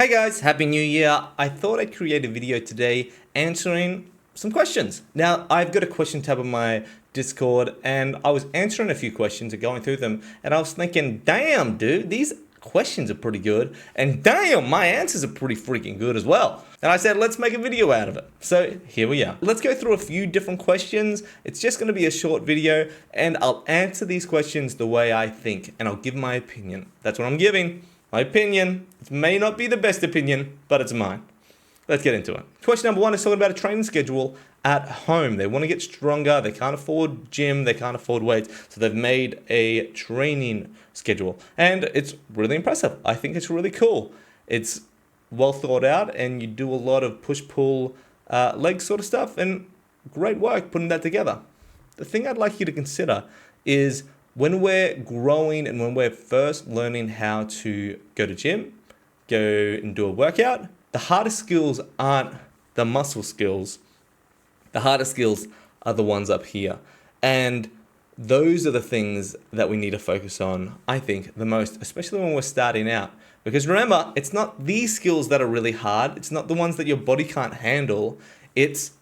Hey guys, Happy New Year. I thought I'd create a video today answering some questions. Now, I've got a question tab on my Discord and I was answering a few questions and going through them and I was thinking, damn dude, these questions are pretty good and damn, my answers are pretty freaking good as well. And I said, let's make a video out of it. So here we are. Let's go through a few different questions. It's just gonna be a short video and I'll answer these questions the way I think and I'll give my opinion. That's what I'm giving. My opinion. It may not be the best opinion, but it's mine. Let's get into it. Question number one is talking about a training schedule at home. They want to get stronger. They can't afford gym. They can't afford weights. So they've made a training schedule. And it's really impressive. I think it's really cool. It's well thought out and you do a lot of push-pull leg sort of stuff and great work putting that together. The thing I'd like you to consider is when we're growing and when we're first learning how to go to gym, go and do a workout, the hardest skills aren't the muscle skills. The hardest skills are the ones up here. And those are the things that we need to focus on, I think, the most, especially when we're starting out. Because remember, it's not these skills that are really hard. It's not the ones that your body can't handle. It's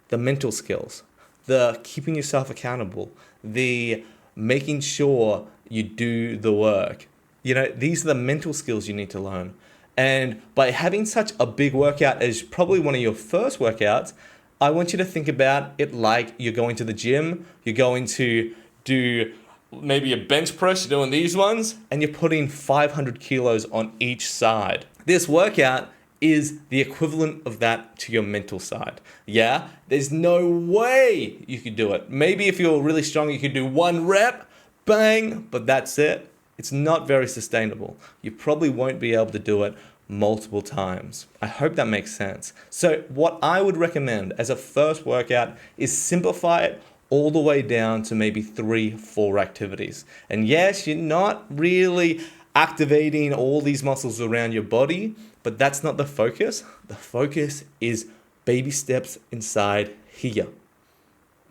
the mental skills, the keeping yourself accountable, the making sure you do the work. You know, these are the mental skills you need to learn. And by having such a big workout as probably one of your first workouts, I want you to think about it like you're going to the gym, you're going to do maybe a bench press, you're doing these ones, and you're putting 500 kilos on each side. This workout is the equivalent of that to your mental side. Yeah, there's no way you could do it. Maybe if you're really strong, you could do one rep, bang, but that's it. It's not very sustainable. You probably won't be able to do it multiple times. I hope that makes sense. So what I would recommend as a first workout is simplify it all the way down to maybe 3-4 activities. And yes, you're not really activating all these muscles around your body, but that's not the focus. The focus is baby steps inside here.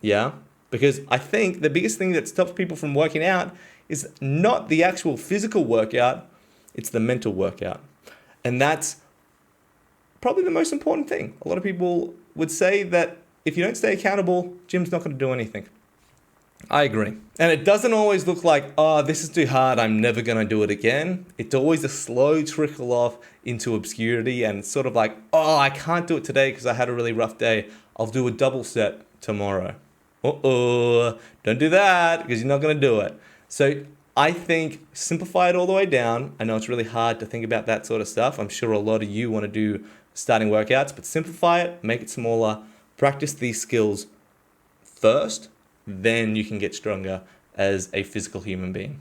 Yeah? Because I think the biggest thing that stops people from working out is not the actual physical workout, it's the mental workout. And that's probably the most important thing. A lot of people would say that if you don't stay accountable, gym's not going to do anything. I agree. And it doesn't always look like, oh, this is too hard, I'm never going to do it again. It's always a slow trickle off into obscurity and it's sort of like, oh, I can't do it today because I had a really rough day. I'll do a double set tomorrow. Don't do that because you're not going to do it. So I think simplify it all the way down. I know it's really hard to think about that sort of stuff. I'm sure a lot of you want to do starting workouts, but simplify it, make it smaller, practice these skills first, then you can get stronger as a physical human being.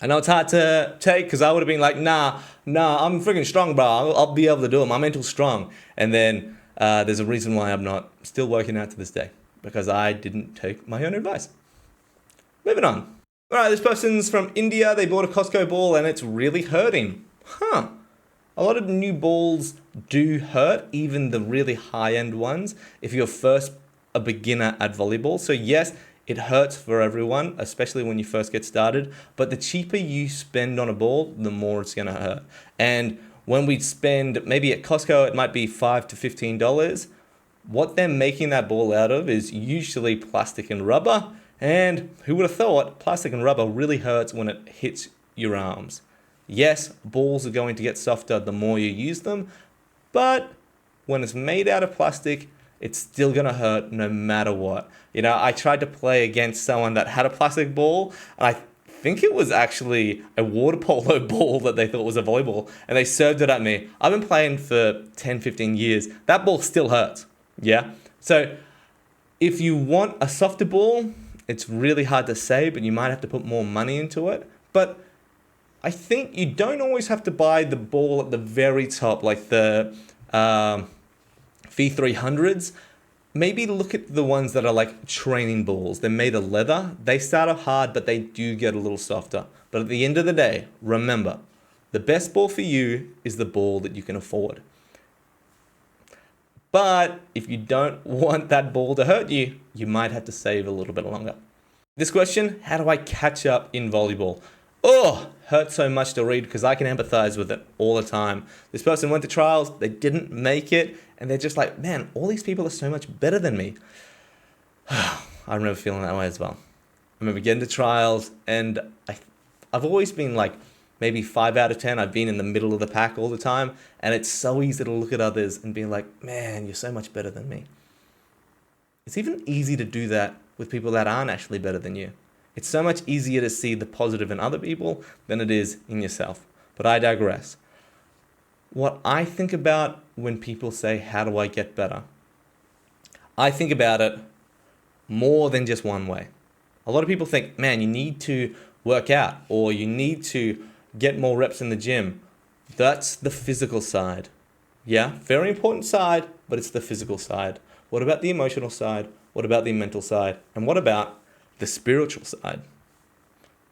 I know it's hard to take because I would have been like, nah, I'm freaking strong, bro. I'll be able to do it. My mental's strong. And then there's a reason why I'm not still working out to this day because I didn't take my own advice. Moving on. All right, this person's from India. They bought a Costco ball and it's really hurting. A lot of new balls do hurt, even the really high-end ones, if you're first a beginner at volleyball. So yes, it hurts for everyone, especially when you first get started. But the cheaper you spend on a ball, the more it's going to hurt. And when we spend, maybe at Costco, it might be $5 to $15. What they're making that ball out of is usually plastic and rubber. And who would have thought plastic and rubber really hurts when it hits your arms? Yes, balls are going to get softer the more you use them, but when it's made out of plastic, it's still going to hurt no matter what. You know, I tried to play against someone that had a plastic ball, and I think it was actually a water polo ball that they thought was a volleyball, and they served it at me. I've been playing for 10, 15 years. That ball still hurts, yeah? So if you want a softer ball, it's really hard to say, but you might have to put more money into it. But I think you don't always have to buy the ball at the very top, like the V300s. Maybe look at the ones that are like training balls. They're made of leather. They start off hard, but they do get a little softer. But at the end of the day, remember, the best ball for you is the ball that you can afford. But if you don't want that ball to hurt you, you might have to save a little bit longer. This question, how do I catch up in volleyball? Oh, hurt so much to read because I can empathize with it all the time. This person went to trials, they didn't make it, and they're just like, man, all these people are so much better than me. I remember feeling that way as well. I remember getting to trials, and I've always been like maybe 5 out of 10. I've been in the middle of the pack all the time, and it's so easy to look at others and be like, man, you're so much better than me. It's even easy to do that with people that aren't actually better than you. It's so much easier to see the positive in other people than it is in yourself. But I digress. What I think about when people say, how do I get better? I think about it more than just one way. A lot of people think, man, you need to work out or you need to get more reps in the gym. That's the physical side. Yeah, very important side, but it's the physical side. What about the emotional side? What about the mental side? And what about the spiritual side?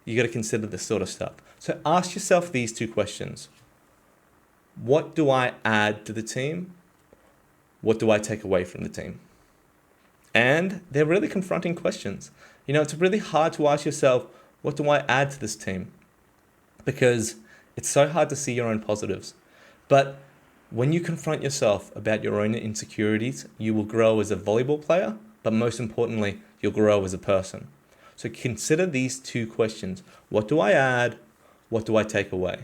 You got to consider this sort of stuff. So ask yourself these two questions. What do I add to the team? What do I take away from the team? And they're really confronting questions. You know, it's really hard to ask yourself, what do I add to this team? Because it's so hard to see your own positives. But when you confront yourself about your own insecurities, you will grow as a volleyball player, but most importantly, you'll grow as a person. So consider these two questions. What do I add? What do I take away?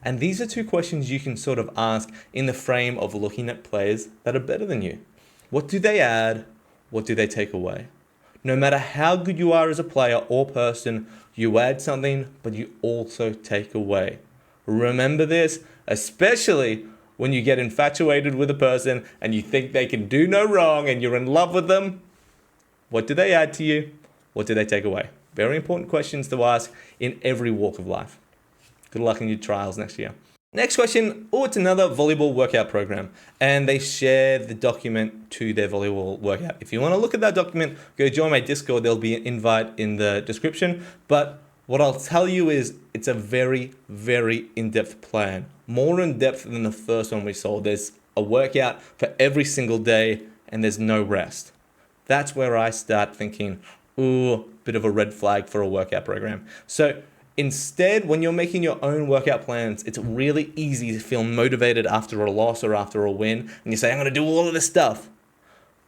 And these are two questions you can sort of ask in the frame of looking at players that are better than you. What do they add? What do they take away? No matter how good you are as a player or person, you add something, but you also take away. Remember this, especially when you get infatuated with a person and you think they can do no wrong and you're in love with them. What do they add to you? What do they take away? Very important questions to ask in every walk of life. Good luck in your trials next year. Next question. Oh, it's another volleyball workout program. And they share the document to their volleyball workout. If you want to look at that document, go join my Discord. There'll be an invite in the description. But what I'll tell you is it's a very, very in-depth plan. More in-depth than the first one we saw. There's a workout for every single day and there's no rest. That's where I start thinking, ooh, bit of a red flag for a workout program. So instead, when you're making your own workout plans, it's really easy to feel motivated after a loss or after a win. And you say, I'm going to do all of this stuff.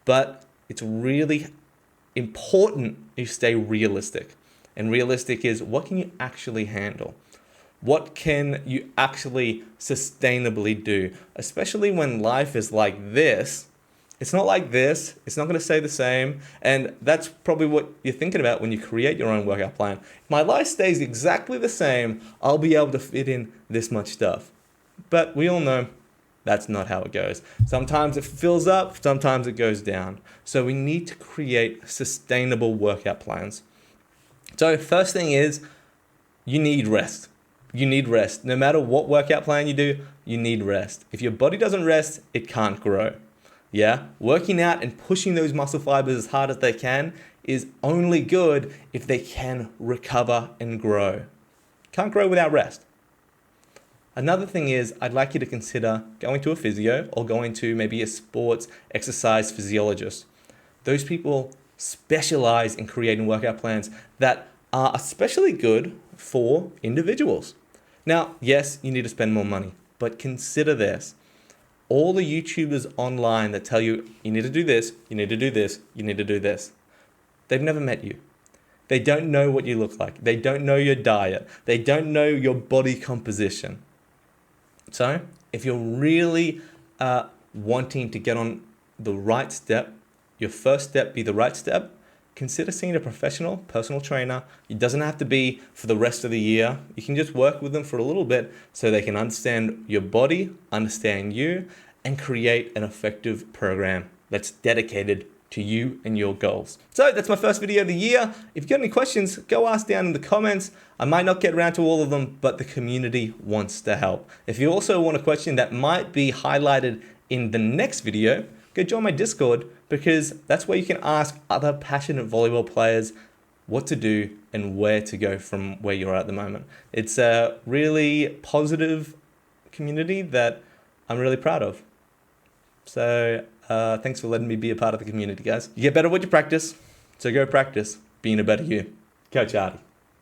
But it's really important you stay realistic. And realistic is, what can you actually handle? What can you actually sustainably do? Especially when life is like this. It's not like this. It's not going to stay the same. And that's probably what you're thinking about when you create your own workout plan. If my life stays exactly the same, I'll be able to fit in this much stuff. But we all know that's not how it goes. Sometimes it fills up, sometimes it goes down. So we need to create sustainable workout plans. So first thing is, you need rest. You need rest. No matter what workout plan you do, you need rest. If your body doesn't rest, it can't grow. Yeah, working out and pushing those muscle fibers as hard as they can is only good if they can recover and grow. Can't grow without rest. Another thing is, I'd like you to consider going to a physio or going to maybe a sports exercise physiologist. Those people specialize in creating workout plans that are especially good for individuals. Now, yes, you need to spend more money, but consider this. All the YouTubers online that tell you, you need to do this, you need to do this, you need to do this. They've never met you. They don't know what you look like. They don't know your diet. They don't know your body composition. So if you're really wanting to get on the right step, your first step be the right step, consider seeing a professional personal trainer. It doesn't have to be for the rest of the year. You can just work with them for a little bit so they can understand your body, understand you, and create an effective program that's dedicated to you and your goals. So that's my first video of the year. If you've got any questions, go ask down in the comments. I might not get around to all of them, but the community wants to help. If you also want a question that might be highlighted in the next video, go join my Discord, because that's where you can ask other passionate volleyball players what to do and where to go from where you're at the moment. It's a really positive community that I'm really proud of. So thanks for letting me be a part of the community, guys. You get better with your practice, so go practice being a better you. Coach Artie.